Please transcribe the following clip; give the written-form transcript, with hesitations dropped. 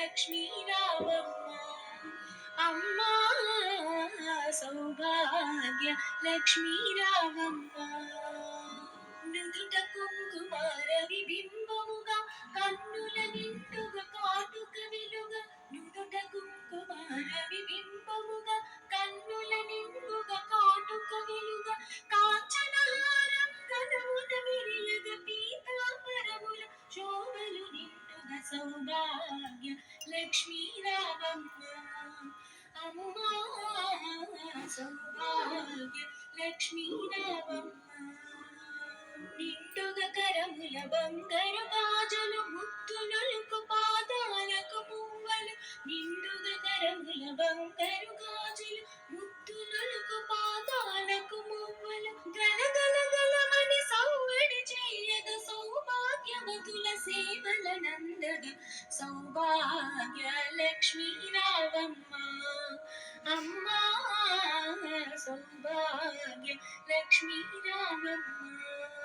లక్ష్మీ రావమ్మ. అమ్మా సౌభాగ్య లక్ష్మీ రావమ్మ. నుదుట కుంకుమార విబింబముగా కన్నుల నిండుగా కాటుక వెలుగ. నుదుట కుంకుమార విబింబముగా కన్నుల నిండుగా కాటుక వెలుగ. కాంచనహారం కనమున విరియగ పీతాంబరముల శోభలు నిండుగా సౌభాగ్య లక్ష్మీ రావమ్మ. అమ్మా సౌభాగ్య లక్ష్మీ రావమ్మ. నిండుగా కరముల బంగారు గాజులు ముత్తులకు పాదాలకు పువ్వలు. నిండుగా కరముల బంగారు గాజులు ముత్తులకు పాదాలకు మువ్వలు. గలగలగలమని సౌవడి చేయగ సౌభాగ్యవతుల సేవల నందగ సౌభాగ్య లక్ష్మీ రావమ్మ. అమ్మా సౌభాగ్య లక్ష్మీ రావమ్మ.